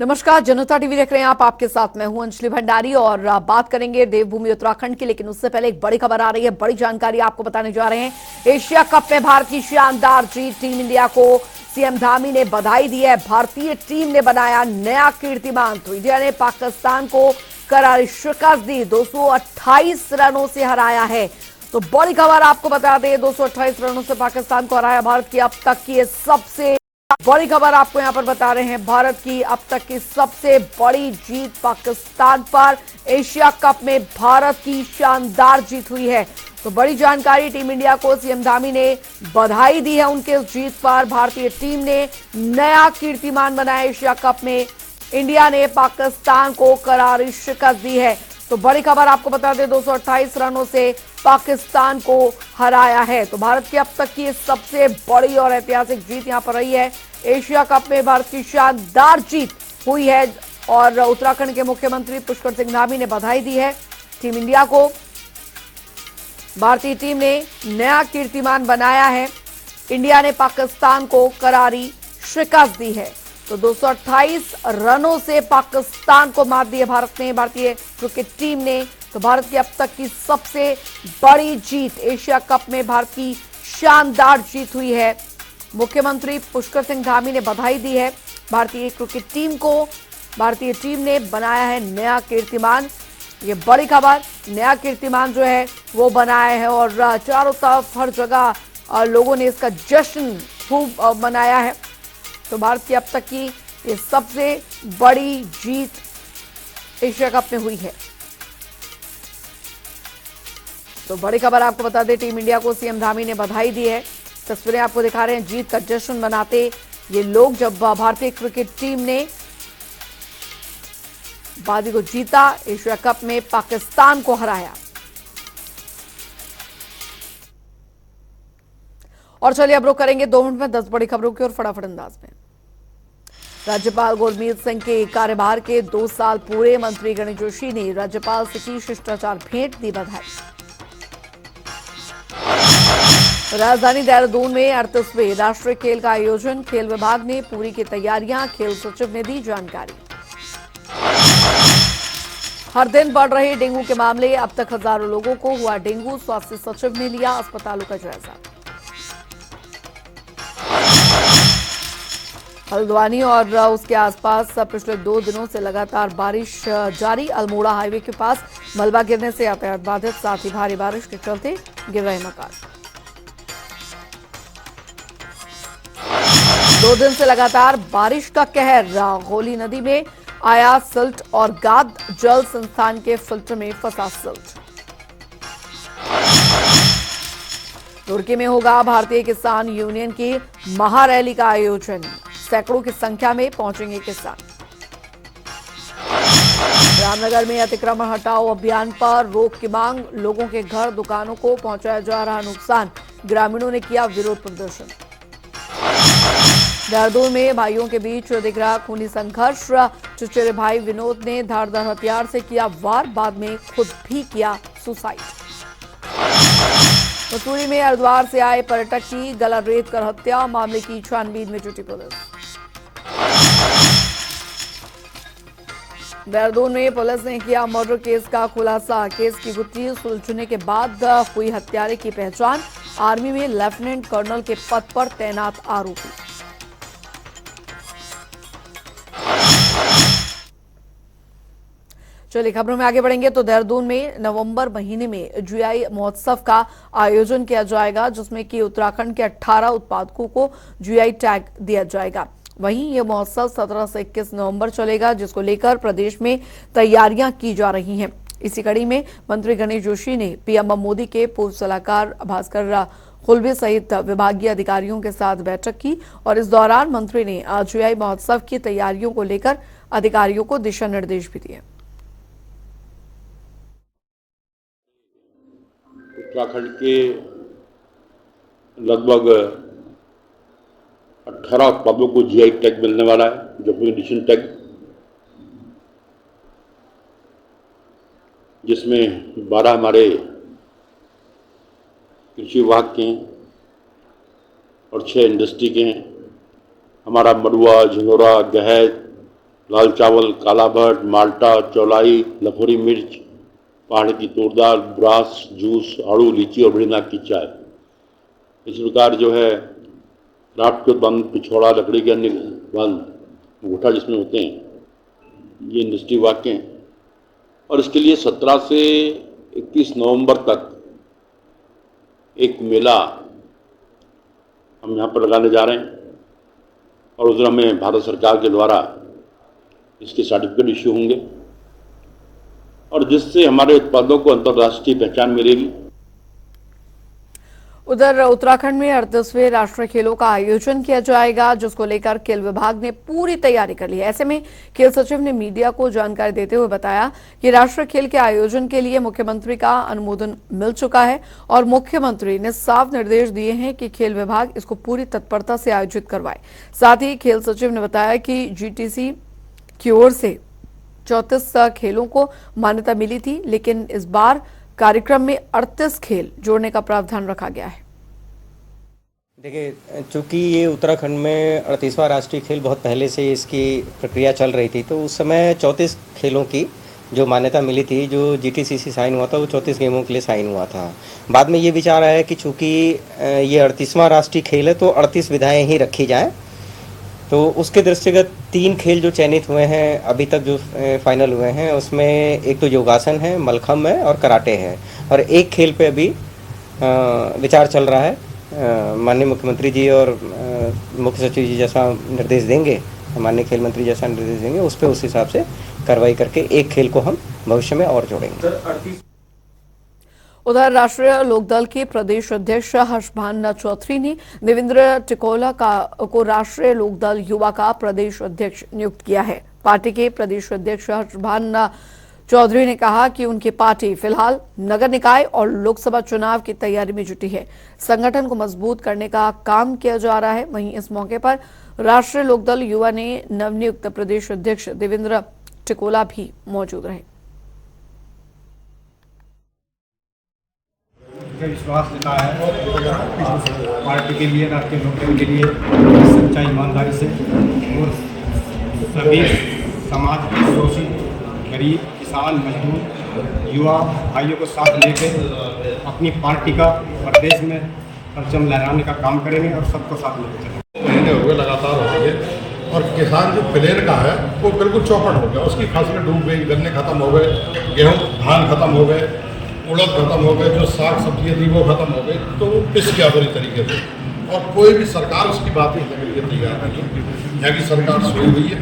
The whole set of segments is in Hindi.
नमस्कार, जनता टीवी देख रहे हैं आप। आपके साथ मैं हूं अंजलि भंडारी और बात करेंगे देवभूमि उत्तराखंड की। लेकिन उससे पहले एक बड़ी खबर आ रही है, बड़ी जानकारी आपको बताने जा रहे हैं। एशिया कप में भारत की शानदार जीत, टीम इंडिया को सीएम धामी ने बधाई दी है। भारतीय टीम ने बनाया नया कीर्तिमान। तो इंडिया ने पाकिस्तान को करारी शिकस्त दी, 228 रनों से हराया है। तो बड़ी खबर आपको बता दें, 228 रनों से पाकिस्तान को हराया। भारत की अब तक की सबसे बड़ी खबर आपको यहां पर बता रहे हैं। भारत की अब तक की सबसे बड़ी जीत पाकिस्तान पर। एशिया कप में भारत की शानदार जीत हुई है। तो बड़ी जानकारी, टीम इंडिया को सीएम धामी ने बधाई दी है उनके इस जीत पर। भारतीय टीम ने नया कीर्तिमान बनाया। एशिया कप में इंडिया ने पाकिस्तान को करारी शिकस्त दी है। तो बड़ी खबर आपको बता दें, 228 रनों से पाकिस्तान को हराया है। तो भारत की अब तक की सबसे बड़ी और ऐतिहासिक जीत यहां पर रही है। एशिया कप में भारत की शानदार जीत हुई है और उत्तराखंड के मुख्यमंत्री पुष्कर सिंह धामी ने बधाई दी है टीम इंडिया को। भारतीय टीम ने नया कीर्तिमान बनाया है। इंडिया ने पाकिस्तान को करारी शिकस्त दी है। तो 228 रनों से पाकिस्तान को मात दी है भारत ने, भारतीय क्रिकेट टीम ने। तो भारत की अब तक की सबसे बड़ी जीत, एशिया कप में भारत की शानदार जीत हुई है। मुख्यमंत्री पुष्कर सिंह धामी ने बधाई दी है भारतीय क्रिकेट टीम को। भारतीय टीम ने बनाया है नया कीर्तिमान। ये बड़ी खबर, नया कीर्तिमान जो है वो बनाया है और चारों तरफ हर जगह लोगों ने इसका जश्न खूब मनाया है। तो भारत की अब तक की ये सबसे बड़ी जीत एशिया कप में हुई है। तो बड़ी खबर आपको बता दें, टीम इंडिया को सीएम धामी ने बधाई दी है। तस्वीरें आपको दिखा रहे हैं जीत का जश्न मनाते ये लोग, जब भारतीय क्रिकेट टीम ने बाजी को जीता, एशिया कप में पाकिस्तान को हराया। और चलिए अब रुक करेंगे 2 मिनट में 10 बड़ी खबरों की और फटाफट अंदाज में। राज्यपाल गुरमीत सिंह के कार्यभार के 2 साल पूरे, मंत्री गणेश जोशी ने राज्यपाल से की शिष्टाचार भेंट, दी बधाई। राजधानी देहरादून में 38वें राष्ट्रीय खेल का आयोजन, खेल विभाग ने पूरी की तैयारियां, खेल सचिव ने दी जानकारी। हर दिन बढ़ रहे डेंगू के मामले, अब तक हजारों लोगों को हुआ डेंगू, स्वास्थ्य सचिव ने लिया अस्पतालों का जायजा। हल्द्वानी और उसके आसपास पिछले 2 दिनों से लगातार बारिश जारी। अल्मोड़ा हाईवे के पास मलबा गिरने से यातायात बाधित, साथ ही भारी बारिश के चलते गिर रहे मकान। 2 दिन से लगातार बारिश का कहर, होली नदी में आया सिल्ट और गाद, जल संस्थान के फिल्टर में फंसा सिल्ट। रुड़की में होगा भारतीय किसान यूनियन की महारैली का आयोजन, सैकड़ों की संख्या में पहुंचेंगे किसान। रामनगर में अतिक्रमण हटाओ अभियान पर रोक की मांग, लोगों के घर दुकानों को पहुंचाया जा रहा नुकसान, ग्रामीणों ने किया विरोध प्रदर्शन। देहरादून में भाइयों के बीच दिख रहा खूनी संघर्ष, चचेरे भाई विनोद ने धारदार हथियार से किया वार, बाद में खुद भी किया सुसाइड। मसूरी में हरिद्वार से आए पर्यटक की गला रेत कर हत्या, मामले की छानबीन में जुटी पुलिस। देहरादून में पुलिस ने किया मर्डर केस का खुलासा, केस की गुत्थी सुलझने के बाद हुई हत्यारे की पहचान, आर्मी में लेफ्टिनेंट कर्नल के पद पर तैनात आरोपी। चलिए खबरों में आगे बढ़ेंगे। तो देहरादून में नवंबर महीने में जीआई महोत्सव का आयोजन किया जाएगा, जिसमें कि उत्तराखंड के 18 उत्पादकों को जीआई टैग दिया जाएगा। वहीं यह महोत्सव 17 से 21 नवंबर चलेगा, जिसको लेकर प्रदेश में तैयारियां की जा रही हैं। इसी कड़ी में मंत्री गणेश जोशी ने पीएम मोदी के पूर्व सलाहकार भास्कर खुलबे सहित विभागीय अधिकारियों के साथ बैठक की और इस दौरान मंत्री ने जीआई महोत्सव की तैयारियों को लेकर अधिकारियों को दिशा निर्देश भी दिए। उत्तराखंड के लगभग 18 उत्पादों को जीआई टैग मिलने वाला है, जो एडिशन टैग, जिसमें 12 हमारे कृषि विभाग के हैं और 6 इंडस्ट्री के हैं। हमारा मड़ुआ, झंगोरा, गहज, लाल चावल, काला भट्ट, माल्टा, चौलाई, लखोरी मिर्च, पहाड़ की तूर दाल, ब्रास, जूस, आड़ू, लीची और बड़ी नाक की चाय। इस प्रकार जो है राफ्ट के बंद, पिछोड़ा, लकड़ी के अन्य बंद, अंगूठा जिसमें होते हैं, ये इंडस्ट्री वाक्य हैं। और इसके लिए 17 से 31 नवंबर तक एक मेला हम यहाँ पर लगाने जा रहे हैं और उधर हमें भारत सरकार के द्वारा इसके सर्टिफिकेट इश्यू होंगे और जिससे हमारे उत्पादों को अंतर्राष्ट्रीय पहचान मिलेगी। उधर उत्तराखंड में 38वें राष्ट्रीय खेलों का आयोजन किया जाएगा, जिसको लेकर खेल विभाग ने पूरी तैयारी कर ली है। ऐसे में खेल सचिव ने मीडिया को जानकारी देते हुए बताया कि राष्ट्रीय खेल के आयोजन के लिए मुख्यमंत्री का अनुमोदन मिल चुका है और मुख्यमंत्री ने साफ निर्देश दिए हैं कि खेल विभाग इसको पूरी तत्परता से आयोजित करवाए। साथ ही खेल सचिव ने बताया कि जीटीसी की ओर से 34 खेलों को मान्यता मिली थी, लेकिन इस बार कार्यक्रम में 38 खेल जोड़ने का प्रावधान रखा गया है। देखिए, चूंकि ये उत्तराखंड में 38वां राष्ट्रीय खेल बहुत पहले से इसकी प्रक्रिया चल रही थी, तो उस समय 34 खेलों की जो मान्यता मिली थी, जो जीटीसीसी साइन हुआ था, वो 34 गेमों के लिए साइन हुआ था। बाद में ये विचार आया कि चूंकि ये 38वां राष्ट्रीय खेल है तो 38 विधाएँ ही रखी जाएँ। तो उसके दृष्टिगत 3 खेल जो चयनित हुए हैं अभी तक जो फाइनल हुए हैं, उसमें एक तो योगासन है, मलखम्ब है और कराटे है, और एक खेल पे अभी विचार चल रहा है। माननीय मुख्यमंत्री जी और मुख्य सचिव जी जैसा निर्देश देंगे, माननीय खेल मंत्री जैसा निर्देश देंगे, उस पर उस हिसाब से कार्रवाई करके एक खेल को हम भविष्य में और जोड़ेंगे। उधर राष्ट्रीय लोकदल के प्रदेश अध्यक्ष हर्षभान चौधरी ने देवेंद्र टिकोला को राष्ट्रीय लोकदल युवा का प्रदेश अध्यक्ष नियुक्त किया है। पार्टी के प्रदेश अध्यक्ष हर्षभान चौधरी ने कहा कि उनकी पार्टी फिलहाल नगर निकाय और लोकसभा चुनाव की तैयारी में जुटी है। संगठन को मजबूत करने का काम किया जा रहा है। वहीं इस मौके पर राष्ट्रीय लोकदल युवा ने नवनियुक्त प्रदेश अध्यक्ष देवेंद्र टिकोला भी मौजूद रहे। विश्वास जताया है पार्टी के लिए, राष्ट्रीय लोकदल के लिए सच्चाई ईमानदारी से और सभी समाज के शोषित गरीब, किसान, मजदूर, युवा भाइयों को साथ लेकर अपनी पार्टी का प्रदेश में परचम लहराने का काम करेंगे और सबको साथ लेकर चलेंगे। महीने हो गए लगातार हो रही है और किसान जो प्लेन का है वो बिल्कुल चौपट हो गया, उसकी फसलें डूब गई, गन्ने खत्म हो गए, गेहूँ धान खत्म हो गए, उड़द खत्म हो गए, जो साग सब्जियाँ थी वो खत्म हो गई, तो वो पिस गया बुरी तरीके से। और कोई भी सरकार उसकी बात नहीं करने के लिए तैयार नहीं है। यहाँ की सरकार सोई हुई है।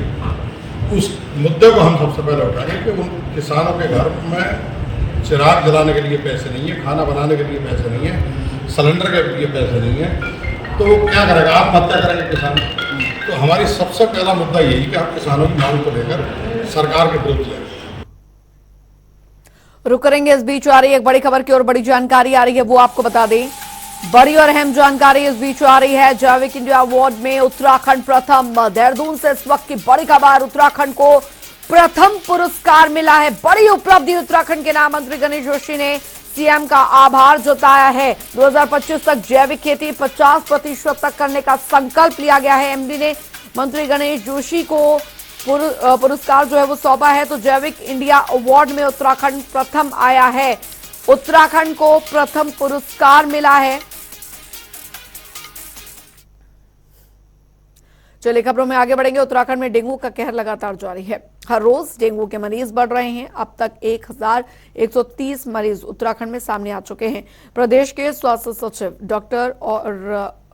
उस मुद्दे को हम सबसे पहले उठाएंगे कि उन किसानों के घर में चिराग जलाने के लिए पैसे नहीं है, खाना बनाने के लिए पैसे नहीं है, सिलेंडर के लिए पैसे नहीं है, तो वो क्या करेगा? आत्महत्या करेंगे किसान। तो हमारी सबसे पहला मुद्दा यही कि हम किसानों की मांग को लेकर सरकार के विरुद्ध जाएंगे। रुक करेंगे। इस बीच आ रही एक बड़ी खबर की और बड़ी जानकारी आ रही है, वो आपको बता दें। बड़ी और अहम जानकारी इस बीच आ रही है। जैविक इंडिया अवार्ड में उत्तराखंड प्रथम। देहरादून से इस वक्त की बड़ी खबर, उत्तराखंड को प्रथम पुरस्कार मिला है। बड़ी उपलब्धि उत्तराखंड के नाम। मंत्री गणेश जोशी ने सीएम का आभार जताया है। 2025 तक जैविक खेती 50% तक करने का संकल्प लिया गया है। एमडी ने मंत्री गणेश जोशी को पुरस्कार जो है वो सौंपा है। तो जैविक इंडिया अवार्ड में उत्तराखंड प्रथम आया है। उत्तराखंड को प्रथम पुरस्कार मिला है। चलिए खबरों में आगे बढ़ेंगे। उत्तराखंड में डेंगू का कहर लगातार जारी है। हर रोज डेंगू के मरीज बढ़ रहे हैं। अब तक 1130 मरीज उत्तराखंड में सामने आ चुके हैं। प्रदेश के स्वास्थ्य सचिव डॉक्टर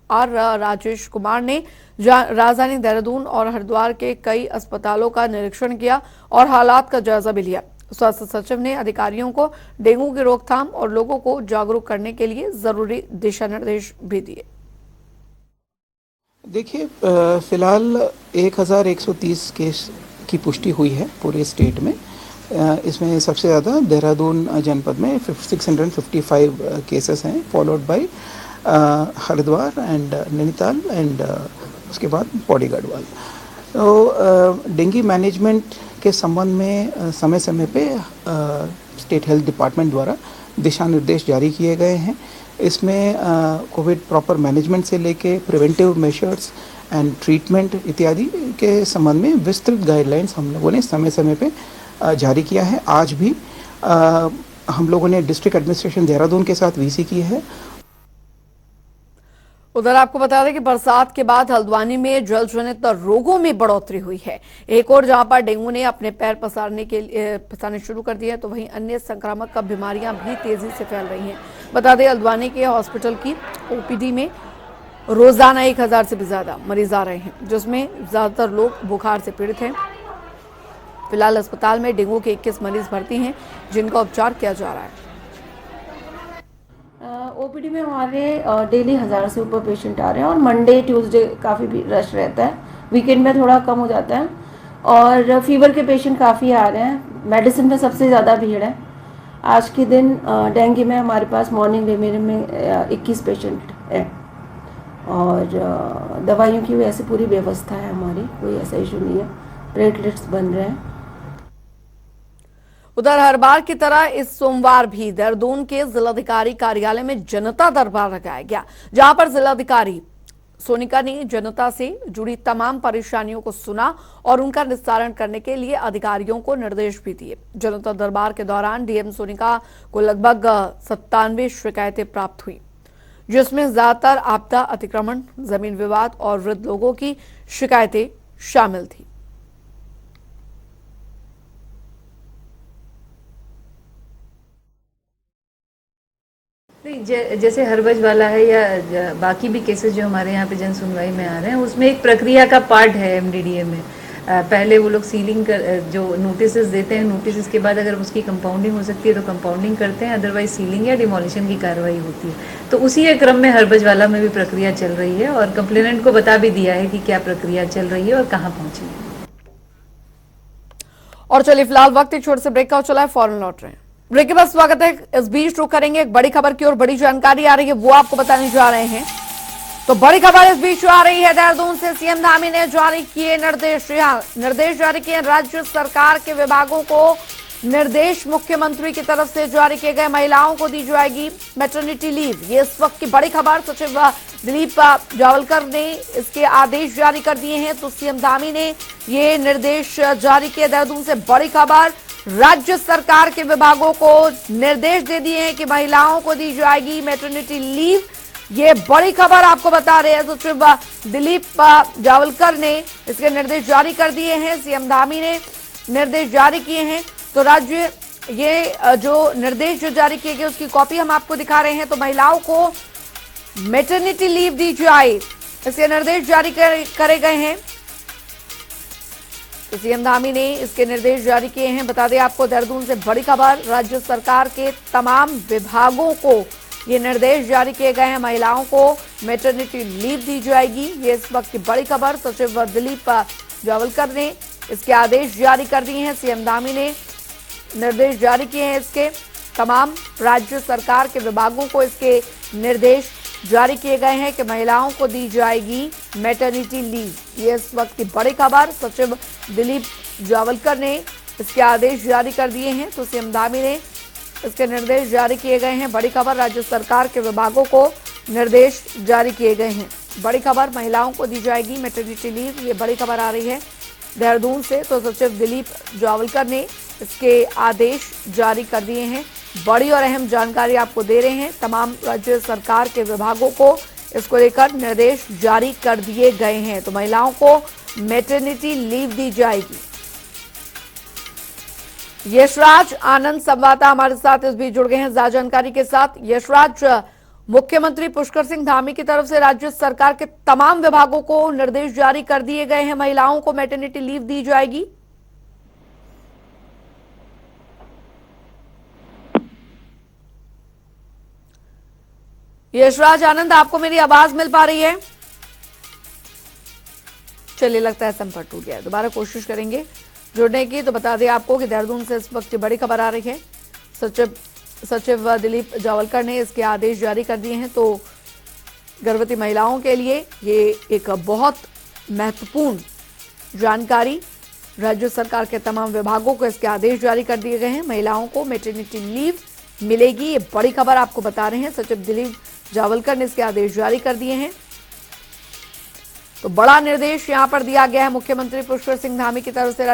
आर राजेश कुमार ने राजधानी देहरादून और हरिद्वार के कई अस्पतालों का निरीक्षण किया और हालात का जायजा भी लिया। स्वास्थ्य सचिव ने अधिकारियों को डेंगू की रोकथाम और लोगों को जागरूक करने के लिए जरूरी दिशा निर्देश भी दिए। देखिए, फिलहाल 1130 केस की पुष्टि हुई है पूरे स्टेट में। इसमें सबसे ज़्यादा देहरादून जनपद में 655 केसेस हैं, followed by Haridwar and Nainital and उसके बाद पौड़ी गढ़वाल। तो डेंगू मैनेजमेंट के संबंध में समय समय पे स्टेट हेल्थ डिपार्टमेंट द्वारा दिशा निर्देश जारी किए गए हैं। इसमें कोविड प्रॉपर मैनेजमेंट से लेके प्रिवेंटिव मेजर्स एंड ट्रीटमेंट इत्यादि के संबंध में विस्तृत गाइडलाइंस हम लोगों ने समय समय पे जारी किया है। आज भी हम लोगों ने डिस्ट्रिक्ट एडमिनिस्ट्रेशन देहरादून के साथ वीसी की है। उधर आपको बता दें कि बरसात के बाद हल्द्वानी में जल जनित रोगों में बढ़ोतरी हुई है। एक और जहां पर डेंगू ने अपने पैर पसारने शुरू कर दिए हैं, तो वहीं अन्य संक्रामक बीमारियां भी तेजी से फैल रही हैं। बता दें हल्द्वानी के हॉस्पिटल की ओपीडी में रोजाना 1000 से भी ज्यादा मरीज आ रहे हैं, जिसमें ज्यादातर लोग बुखार से पीड़ित हैं। फिलहाल अस्पताल में डेंगू के 21 मरीज भर्ती हैं, जिनका उपचार किया जा रहा है। ओपीडी में हमारे डेली 1000 से ऊपर पेशेंट आ रहे हैं और मंडे ट्यूसडे काफ़ी भी रश रहता है, वीकेंड में थोड़ा कम हो जाता है। और फीवर के पेशेंट काफ़ी आ रहे हैं, मेडिसिन में सबसे ज़्यादा भीड़ है। आज के दिन डेंगू में हमारे पास मॉर्निंग रेमेडियम में 21 पेशेंट है और दवाइयों की वैसे पूरी व्यवस्था है हमारी, कोई ऐसा इशू नहीं है। प्लेटलेट्स बन रहे हैं। उधर हर बार की तरह इस सोमवार भी देहरादून के जिलाधिकारी कार्यालय में जनता दरबार लगाया गया, जहां पर जिलाधिकारी सोनिका ने जनता से जुड़ी तमाम परेशानियों को सुना और उनका निस्तारण करने के लिए अधिकारियों को निर्देश भी दिए। जनता दरबार के दौरान डीएम सोनिका को लगभग 97 शिकायतें प्राप्त हुई, जिसमें ज्यादातर आपदा, अतिक्रमण, जमीन विवाद और वृद्ध लोगों की शिकायतें शामिल थी। जैसे हरबज वाला है या बाकी भी केसेस जो हमारे यहाँ पे जन सुनवाई में आ रहे हैं, उसमें एक प्रक्रिया का पार्ट है एमडीडीए में। पहले वो लोग सीलिंग जो नोटिस देते हैं, नोटिस के बाद अगर उसकी कंपाउंडिंग हो सकती है तो कंपाउंडिंग करते हैं, अदरवाइज सीलिंग या डिमोलिशन की कार्रवाई होती है। तो उसी के क्रम में हरबज वाला में भी प्रक्रिया चल रही है और कंप्लेनेंट को बता भी दिया है कि क्या प्रक्रिया चल रही है और कहाँ पहुंची है। और चलिए फिलहाल वक्त एक छोटे से ब्रेक का चला है, फौरन लौट रहे हैं। ब्रेक के बाद स्वागत है। इस बीच रुक करेंगे एक बड़ी खबर की और बड़ी जानकारी आ रही है, वो आपको बताने जा रहे हैं। तो बड़ी खबर इस बीच आ रही है, देहरादून से सीएम धामी ने जारी किए निर्देश जारी किए राज्य सरकार के विभागों को। निर्देश मुख्यमंत्री की तरफ से जारी किए गए, महिलाओं को दी जाएगी मैटरनिटी लीव। ये इस वक्त की बड़ी खबर, सचिव दिलीप जावलकर ने इसके आदेश जारी कर दिए हैं। तो सीएम धामी ने ये निर्देश जारी किए। देहरादून से बड़ी खबर, राज्य सरकार के विभागों को निर्देश दे दिए हैं कि महिलाओं को दी जाएगी मैटरनिटी लीव। ये बड़ी खबर आपको बता रहे हैं, सचिव दिलीप जावलकर ने इसके निर्देश जारी कर दिए हैं। सीएम धामी ने निर्देश जारी किए हैं। तो राज्य ये जो निर्देश जो जारी किए गए उसकी कॉपी हम आपको दिखा रहे हैं। तो महिलाओं को मैटरनिटी लीव दी जाए, इसके निर्देश जारी करे गए हैं। तो सीएम धामी ने इसके निर्देश जारी किए हैं। बता दें आपको, देहरादून से बड़ी खबर, राज्य सरकार के तमाम विभागों को ये निर्देश जारी किए गए हैं, महिलाओं को मैटरनिटी लीव दी जाएगी। ये इस वक्त की बड़ी खबर, सचिव दिलीप जावलकर ने इसके आदेश जारी कर दिए हैं। सीएम धामी ने निर्देश जारी किए हैं, इसके तमाम राज्य सरकार के विभागों को इसके निर्देश जारी किए गए हैं कि महिलाओं को दी जाएगी मैटरनिटी लीव। ये इस वक्त की बड़ी खबर, सचिव दिलीप जावलकर ने इसके आदेश जारी कर दिए हैं। तो सीएम धामी ने इसके निर्देश जारी किए गए हैं। बड़ी खबर, राज्य सरकार के विभागों को निर्देश जारी किए गए हैं। बड़ी खबर, महिलाओं को दी जाएगी मैटरनिटी लीव। ये बड़ी खबर आ रही है देहरादून से। तो सचिव दिलीप जावलकर ने इसके आदेश जारी कर दिए हैं। बड़ी और अहम जानकारी आपको दे रहे हैं। तमाम राज्य सरकार के विभागों को इसको लेकर निर्देश जारी कर दिए गए हैं। तो महिलाओं को मैटरनिटी लीव दी जाएगी। यशराज आनंद संवाददाता हमारे साथ इस बीच जुड़ गए हैं ज्यादा जानकारी के साथ। यशराज, मुख्यमंत्री पुष्कर सिंह धामी की तरफ से राज्य सरकार के तमाम विभागों को निर्देश जारी कर दिए गए हैं, महिलाओं को मैटरनिटी लीव दी जाएगी। यशराज आनंद, आपको मेरी आवाज मिल पा रही है? चलिए, लगता है संपर्क टूट गया है, दोबारा कोशिश करेंगे जुड़ने की। तो बता दें आपको कि देहरादून से इस वक्त बड़ी खबर आ रही है, सचिव दिलीप जावलकर ने इसके आदेश जारी कर दिए हैं। तो गर्भवती महिलाओं के लिए ये एक बहुत महत्वपूर्ण जानकारी, राज्य सरकार के तमाम विभागों को इसके आदेश जारी कर दिए गए हैं। महिलाओं को मैटरनिटी लीव मिलेगी, ये बड़ी खबर आपको बता रहे हैं। सचिव दिलीप जावलकर ने इसके आदेश जारी कर दिए हैं। तो बड़ा निर्देश यहां पर दिया गया है मुख्यमंत्री पुष्कर सिंह धामी की तरफ से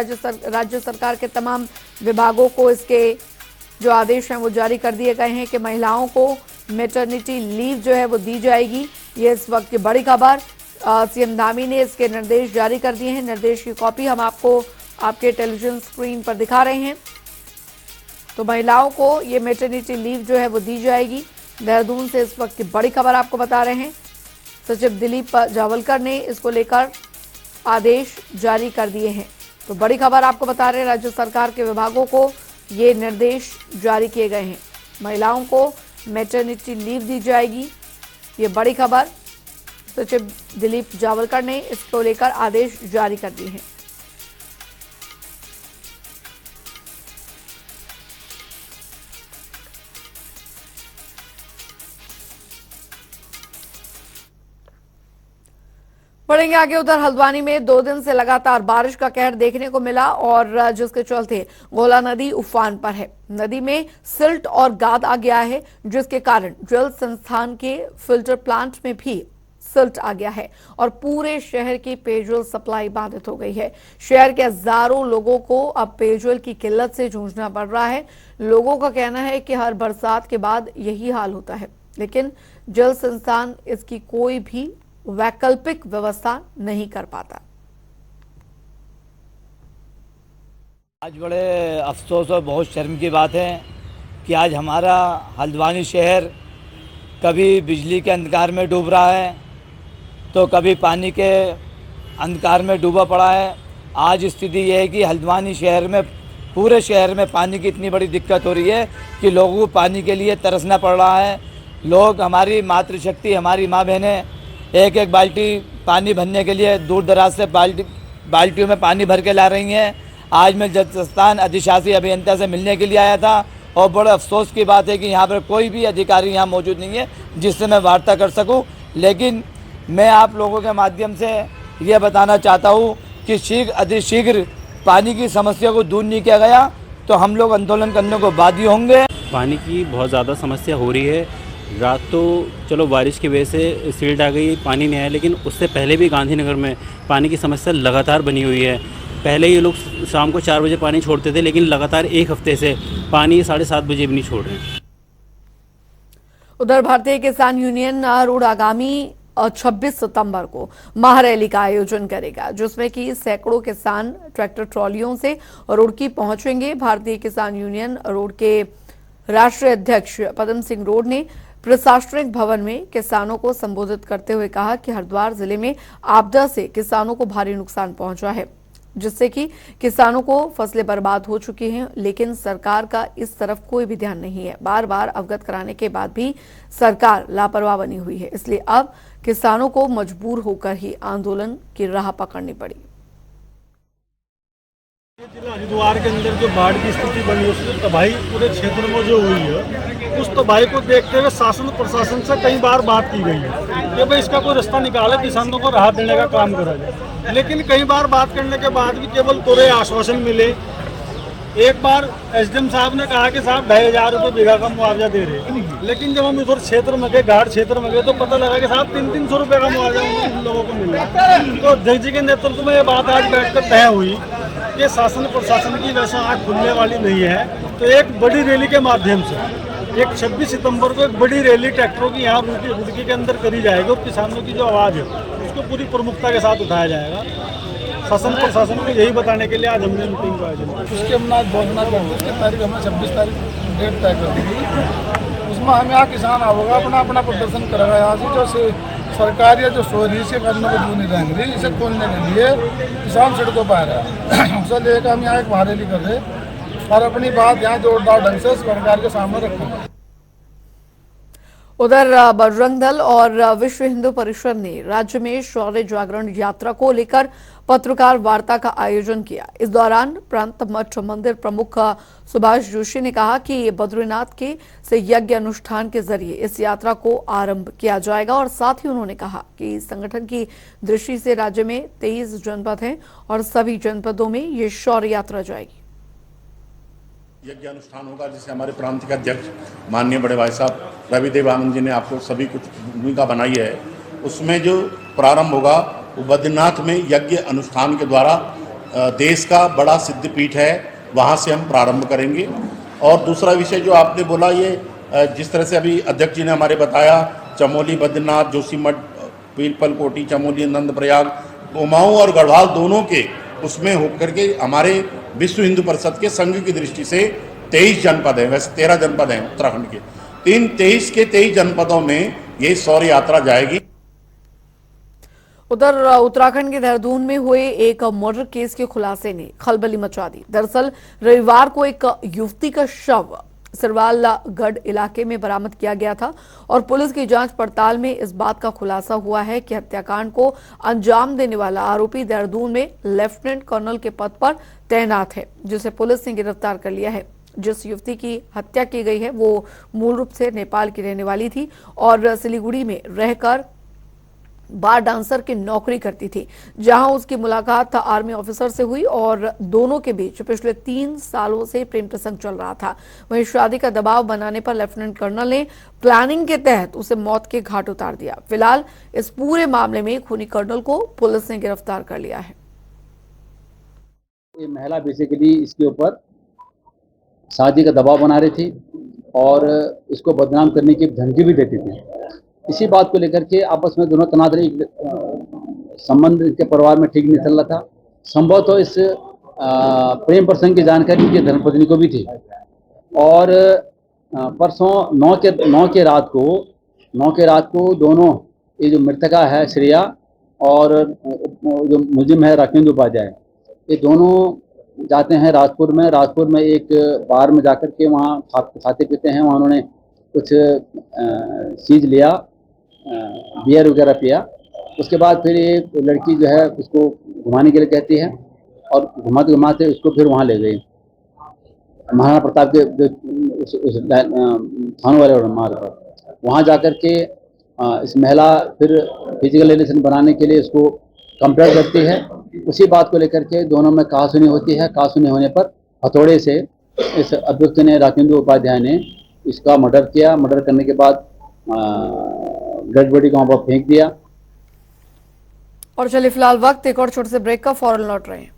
राज्य सरकार के तमाम विभागों को इसके जो आदेश हैं वो जारी कर दिए गए हैं कि महिलाओं को मैटरनिटी लीव जो है वो दी जाएगी। ये इस वक्त की बड़ी खबर, सीएम धामी ने इसके निर्देश जारी कर दिए हैं। निर्देश की कॉपी हम आपको आपके टेलीविजन स्क्रीन पर दिखा रहे हैं। तो महिलाओं को ये मैटरनिटी लीव जो है वो दी जाएगी। देहरादून से इस वक्त की बड़ी खबर आपको बता रहे हैं। सचिव दिलीप जावलकर ने इसको लेकर आदेश जारी कर दिए हैं। तो बड़ी खबर आपको बता रहे हैं, राज्य सरकार के विभागों को ये निर्देश जारी किए गए हैं। महिलाओं को मैटरनिटी लीव दी जाएगी, ये बड़ी खबर। सचिव दिलीप जावलकर ने इसको लेकर आदेश जारी कर दिए हैं। बढ़ेंगे आगे। उधर हल्द्वानी में 2 दिन से लगातार बारिश का कहर देखने को मिला और जिसके चलते गोला नदी उफान पर है। नदी में सिल्ट और गाद आ गया है, जिसके कारण जल संस्थान के फिल्टर प्लांट में भी सिल्ट आ गया है और पूरे शहर की पेयजल सप्लाई बाधित हो गई है। शहर के हजारों लोगों को अब पेयजल की किल्लत से जूझना पड़ रहा है। लोगों का कहना है कि हर बरसात के बाद यही हाल होता है, लेकिन जल संस्थान इसकी कोई भी वैकल्पिक व्यवस्था नहीं कर पाता। आज बड़े अफसोस और बहुत शर्म की बात है कि आज हमारा हल्द्वानी शहर कभी बिजली के अंधकार में डूब रहा है तो कभी पानी के अंधकार में डूबा पड़ा है। आज स्थिति यह है कि हल्द्वानी शहर में, पूरे शहर में पानी की इतनी बड़ी दिक्कत हो रही है कि लोगों को पानी के लिए तरसना पड़ रहा है। लोग, हमारी मातृशक्ति, हमारी माँ बहनें एक एक बाल्टी पानी भरने के लिए दूर दराज से बाल्टियों में पानी भर के ला रही हैं। आज मैं जल संस्थान अधिशासी अभियंता से मिलने के लिए आया था और बड़े अफसोस की बात है कि यहाँ पर कोई भी अधिकारी यहाँ मौजूद नहीं है जिससे मैं वार्ता कर सकूँ। लेकिन मैं आप लोगों के माध्यम से ये बताना चाहता हूँ कि अतिशीघ्र पानी की समस्या को दूर नहीं किया गया तो हम लोग आंदोलन करने को बाध्य होंगे। पानी की बहुत ज़्यादा समस्या हो रही है। रात तो चलो बारिश की वजह से सिल्ट आ गई, पानी नहीं आया, लेकिन उससे पहले भी गांधीनगर में पानी की समस्या लगातार बनी हुई है। पहले ये लोग शाम को 4 बजे पानी छोड़ते थे, लेकिन लगातार 1 हफ्ते से पानी 7:30 बजे भी नहीं छोड़ रहे हैं। उधर भारतीय किसान यूनियन रोड आगामी 26 सितंबर को महारैली का आयोजन करेगा, जिसमें कि सैकड़ों किसान ट्रैक्टर ट्रॉलियों से रुड़की पहुंचेंगे। भारतीय किसान यूनियन रोड के राष्ट्रीय अध्यक्ष पदम सिंह रोड ने प्रशासनिक भवन में किसानों को संबोधित करते हुए कहा कि हरिद्वार जिले में आपदा से किसानों को भारी नुकसान पहुंचा है, जिससे कि किसानों को फसलें बर्बाद हो चुकी हैं, लेकिन सरकार का इस तरफ कोई भी ध्यान नहीं है। बार बार अवगत कराने के बाद भी सरकार लापरवाह बनी हुई है, इसलिए अब किसानों को मजबूर होकर ही आंदोलन की राह पकड़नी पड़ी। जिला हरिद्वार के अंदर जो बाढ़ की स्थिति बनी, उसमें तबाही पूरे क्षेत्र में जो हुई है, उस तबाही को देखते हुए शासन प्रशासन से कई बार बात की गई है कि भाई इसका कोई रास्ता निकाले, किसानों को राहत देने का काम करा जाए। लेकिन कई बार बात करने के बाद भी केवल कोरे आश्वासन मिले। एक बार एसडीएम साहब ने कहा कि साहब 2,500 रुपये बीघा का मुआवजा दे रहे, लेकिन जब हम इधर क्षेत्र में गए, घाट क्षेत्र में गए, तो पता लगा कि साहब 300-300 रुपये का मुआवजा उन लोगों को मिला। तो अध्यक्ष जी के नेतृत्व में ये बात आज बैठकर तय हुई कि शासन प्रशासन की वैसा आँख खुलने वाली नहीं है। तो एक बड़ी रैली के माध्यम से एक 26 सितंबर को एक बड़ी रैली ट्रैक्टरों की यहाँ रुड़की के अंदर करी जाएगी और किसानों की जो आवाज़ है उसको पूरी प्रमुखता के साथ उठाया जाएगा। शासन प्रशासन को यही बताने के लिए आज हमने मीटिंग का आयोजन किया। उसके हम आज घोषणा कर दी कि तारीख हमने 26 तारीख डेट तय कर दी। उसमें हम यहाँ किसान होगा अपना प्रदर्शन करेगा। यहाँ से जो सरकार या जो सोरी से करने को दूर नहीं रहेंगे, इसे खोलने के लिए किसान सड़कों पर आ रहा है। उसे लेकर हम यहाँ एक महारैली कर रहे और अपनी बात यहाँ जोरदार ढंग से सरकार के सामने रखेंगे। उधर बजरंग दल और विश्व हिंदू परिषद ने राज्य में शौर्य जागरण यात्रा को लेकर पत्रकार वार्ता का आयोजन किया। इस दौरान प्रांत मठ मंदिर प्रमुख सुभाष जोशी ने कहा कि बद्रीनाथ के से यज्ञ अनुष्ठान के जरिए इस यात्रा को आरंभ किया जाएगा और साथ ही उन्होंने कहा कि संगठन की दृष्टि से राज्य में 23 जनपद हैं और सभी जनपदों में ये शौर्य यात्रा जाएगी। यज्ञ अनुष्ठान होगा जिसे हमारे प्रांत के अध्यक्ष माननीय बड़े भाई साहब रवि देवानंद जी ने आपको सभी कुछ भूमिका बनाई है। उसमें जो प्रारंभ होगा वो बद्रीनाथ में यज्ञ अनुष्ठान के द्वारा देश का बड़ा सिद्धपीठ है, वहाँ से हम प्रारंभ करेंगे। और दूसरा विषय जो आपने बोला, ये जिस तरह से अभी अध्यक्ष जी ने हमारे बताया, चमोली बद्रीनाथ, जोशीमठ, पीपलकोटी, चमोली, नंदप्रयाग, कुमाऊं और गढ़वाल दोनों के उसमें होकर के हमारे विश्व हिंदू परिषद के संघ की दृष्टि से 23 जनपद हैं, वैसे 13 जनपद हैं उत्तराखंड के। इन 23 के 23 जनपदों में ये शौर्य यात्रा जाएगी। उधर उत्तराखंड के देहरादून में हुए एक मर्डर केस के खुलासे ने खलबली मचा दी। दरअसल रविवार को एक युवती का शव सिरवालगढ़ इलाके में बरामद किया गया था और पुलिस की जांच पड़ताल में इस बात का खुलासा हुआ है कि हत्याकांड को अंजाम देने वाला आरोपी देहरादून में लेफ्टिनेंट कर्नल के पद पर तैनात है, जिसे पुलिस ने गिरफ्तार कर लिया है। जिस युवती की हत्या की गई है वो मूल रूप से नेपाल की रहने वाली थी और सिलीगुड़ी में रहकर बार डांसर की नौकरी करती थी, जहां उसकी मुलाकात आर्मी ऑफिसर से हुई और दोनों के बीच पिछले 3 सालों से प्रेम प्रसंग चल रहा था। वहीं शादी का दबाव बनाने पर लेफ्टिनेंट कर्नल ने प्लानिंग के तहत उसे मौत के घाट उतार दिया। फिलहाल इस पूरे मामले में खूनी कर्नल को पुलिस ने गिरफ्तार कर लिया है। ये महिला बेसिकली इसके ऊपर शादी का दबाव बना रही थी और इसको बदनाम करने की धमकी भी देती थी। इसी बात को लेकर के आपस में दोनों तनातनी संबंध के परिवार में ठीक नहीं चल रहा था। संभव तो इस प्रेम प्रसंग की जानकारी के धर्मपत्नी को भी थी और परसों 9 के रात को दोनों, ये जो मृतका है श्रेया और जो मुलजिम है राकेंद्र उपाध्याय, ये दोनों जाते हैं राजपुर में एक बार में जाकर के वहाँ खाते पीते हैं। वहाँ उन्होंने कुछ चीज़ लिया, बियर वगैरह पिया। उसके बाद फिर एक लड़की जो है उसको घुमाने के लिए कहती है और घुमाते उसको फिर वहाँ ले गई, महाराणा प्रताप के उस थानों वाले मार्ग पर। वहाँ जाकर के इस महिला फिर फिजिकल रिलेशन बनाने के लिए इसको कंप्लेंट करती है। उसी बात को लेकर के दोनों में कहासुनी होती है। कहासुनी होने पर हथौड़े से इस अभियुक्त ने, राकेंद्र उपाध्याय ने, इसका मर्डर किया। मर्डर करने के बाद डेड बॉडी को वहां पर फेंक दिया। और चलिए फिलहाल वक्त एक और छोटे से ब्रेक का, फौरन लौट रहे हैं।